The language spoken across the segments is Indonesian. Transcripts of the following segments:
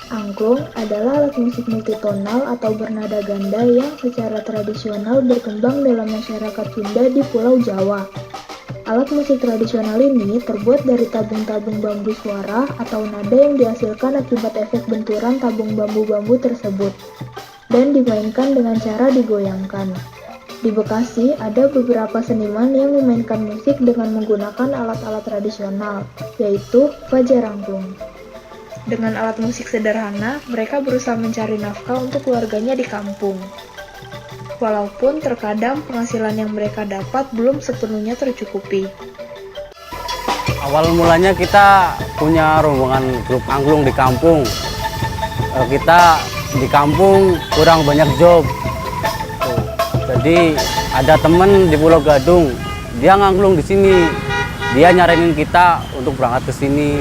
Angklung adalah alat musik multitonal atau bernada ganda yang secara tradisional berkembang dalam masyarakat Sunda di Pulau Jawa. Alat musik tradisional ini terbuat dari tabung-tabung bambu suara atau nada yang dihasilkan akibat efek benturan tabung bambu-bambu tersebut, dan dimainkan dengan cara digoyangkan. Di Bekasi, ada beberapa seniman yang memainkan musik dengan menggunakan alat-alat tradisional, yaitu Fajar Angklung. Dengan alat musik sederhana, mereka berusaha mencari nafkah untuk keluarganya di kampung. Walaupun terkadang penghasilan yang mereka dapat belum sepenuhnya tercukupi. Awal mulanya kita punya rombongan grup angklung di kampung. Kita di kampung kurang banyak job. Jadi ada teman di Pulau Gadung, dia ngangklung di sini. Dia nyaranin kita untuk berangkat ke sini.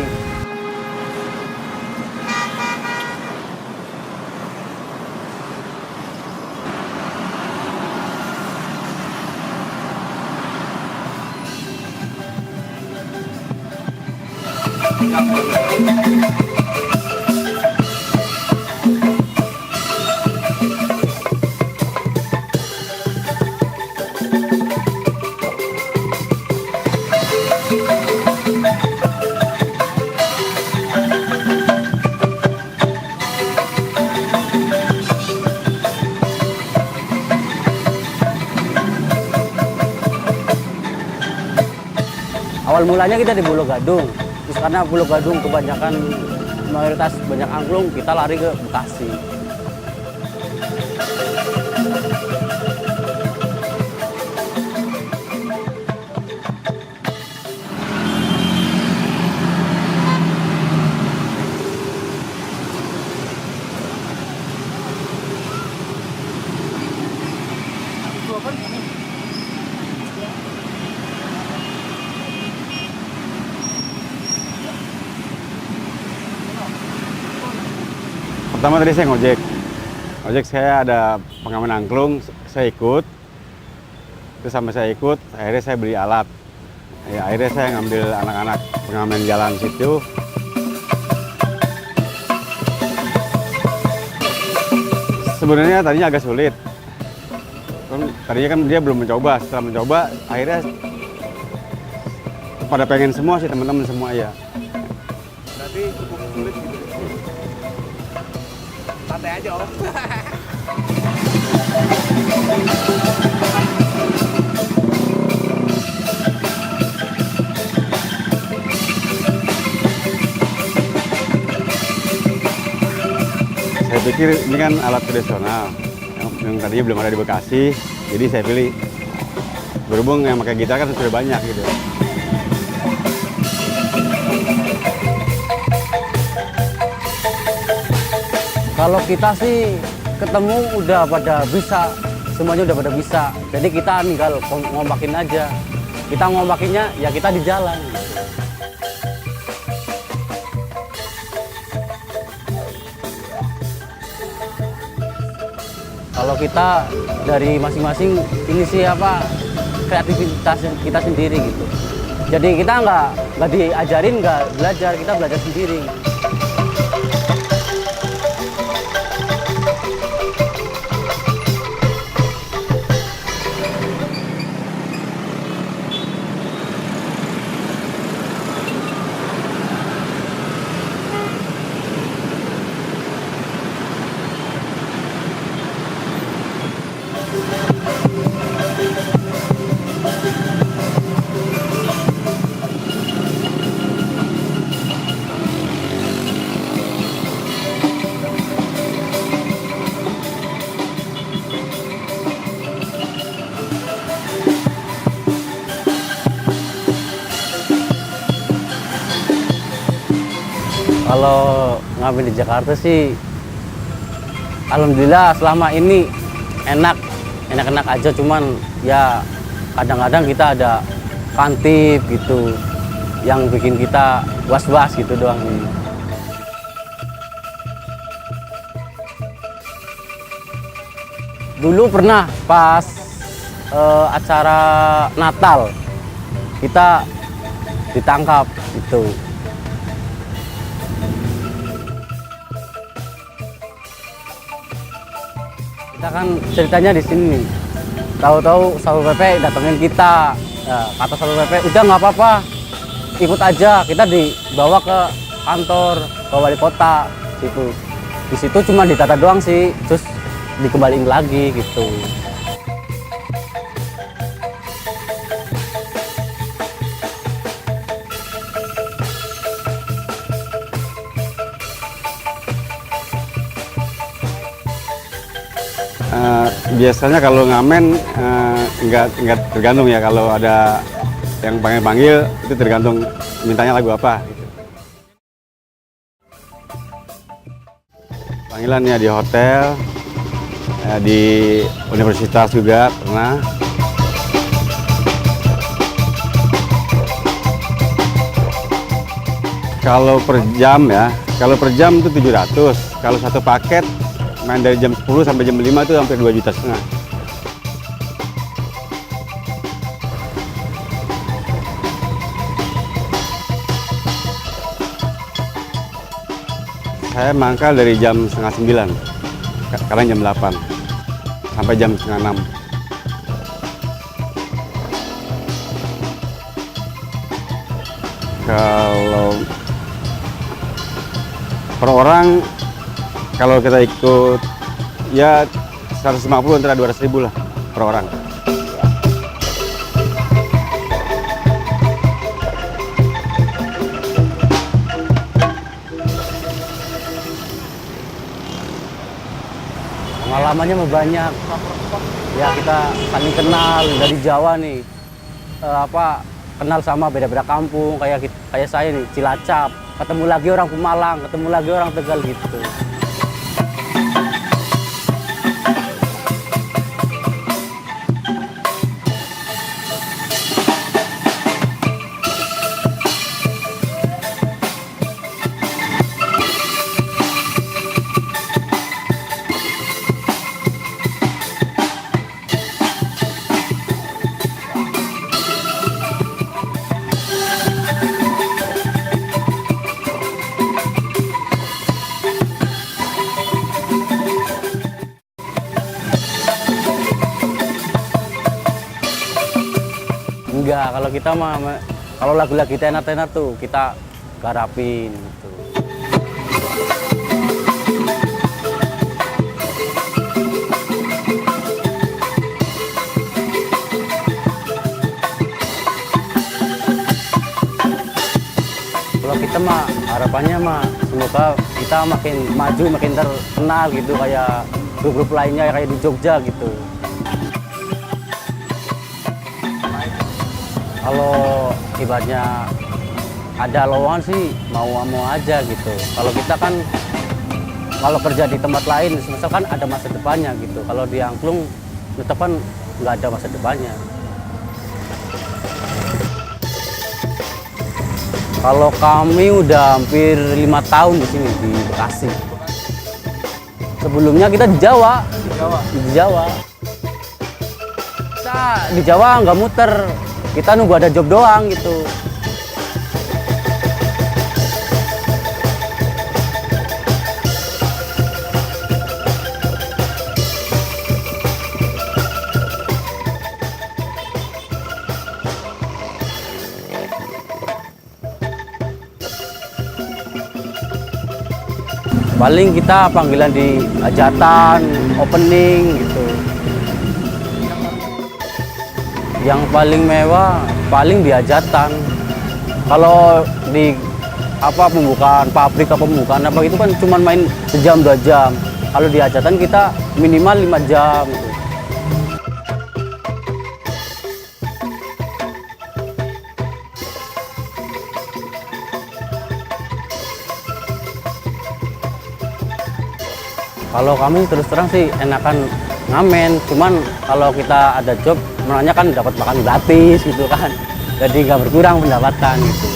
Awal mulanya kita di Pulau Gadung, terus karena Pulau Gadung kebanyakan mayoritas banyak angklung, kita lari ke Bekasi. Pertama tadi saya ngojek saya ada pengamen angklung, saya ikut. Terus sampai saya ikut, akhirnya saya beli alat. Ya, akhirnya saya ngambil anak-anak pengamen jalan situ. Sebenarnya tadinya agak sulit. Tadinya kan dia belum mencoba, setelah mencoba akhirnya pada pengen semua sih, teman-teman semua ya. Berarti cukup sulit gitu. Santai aja Om. Saya pikir ini kan alat tradisional yang tadinya belum ada di Bekasi, jadi saya pilih. Berhubung yang pakai gitar kan sudah banyak gitu. Kalau kita sih ketemu udah pada bisa, semuanya udah pada bisa. Jadi kita tinggal ngompakin aja. Kita ngompakinnya ya kita di jalan. Kalau kita dari masing-masing ini sih apa kreativitas kita sendiri gitu. Jadi kita nggak diajarin, nggak belajar, kita belajar sendiri. Kalau ngambil di Jakarta sih, alhamdulillah selama ini enak-enak aja. Cuman ya kadang-kadang kita ada kantip gitu, yang bikin kita was-was gitu doang. Dulu pernah pas acara Natal kita ditangkap itu. Kita kan ceritanya di sini. Tahu-tahu Satpol PP datengin kita. Ya, kata Satpol PP, udah nggak apa-apa, ikut aja. Kita dibawa ke kantor, ke wali kota situ. Di situ cuma ditata doang sih, terus dikembaliin lagi gitu. Biasanya kalau ngamen nggak tergantung ya, kalau ada yang panggil-panggil itu tergantung mintanya lagu apa. Gitu. Panggilannya di hotel, di universitas juga pernah. Kalau per jam ya, kalau per jam itu 700, kalau satu paket main dari jam 10 sampai jam 5 itu hampir 2,5 juta. Saya mangkal dari jam setengah 9, sekarang jam 8, sampai jam setengah 6. Kalau per orang, kalau kita ikut ya 150 antara 200.000 lah per orang. Pengalamannya banyak. Ya kita saling kenal dari Jawa nih. Kenal sama beda-beda kampung kayak saya nih Cilacap. Ketemu lagi orang Pemalang, ketemu lagi orang Tegal gitu. Enggak, kalau kita mah kalau lagu-lagu tenar-tenar tuh kita garapin gitu. Kalau kita mah harapannya mah semoga kita makin maju, makin terkenal gitu kayak grup-grup lainnya kayak di Jogja gitu. Kalau ibaratnya ada lowongan sih mau aja gitu. Kalau kita kan kalau kerja di tempat lain misalkan ada masa depannya gitu. Kalau di angklung tetap kan nggak ada masa depannya. Kalau kami udah hampir 5 tahun di sini di Bekasi. Sebelumnya kita di Jawa. Di Jawa. Kita di Jawa nggak muter. Kita nunggu ada job doang gitu. Paling kita panggilan di hajatan, opening gitu. Yang paling mewah paling di hajatan. Kalau di pembukaan pabrik atau pembukaan apa itu kan cuma main sejam 2 jam. Kalau di hajatan kita minimal 5 jam gitu. Kalau kami terus terang sih enakan ngamen, cuman kalau kita ada job menanya kan dapat makan gratis gitu kan, jadi nggak berkurang pendapatan gitu.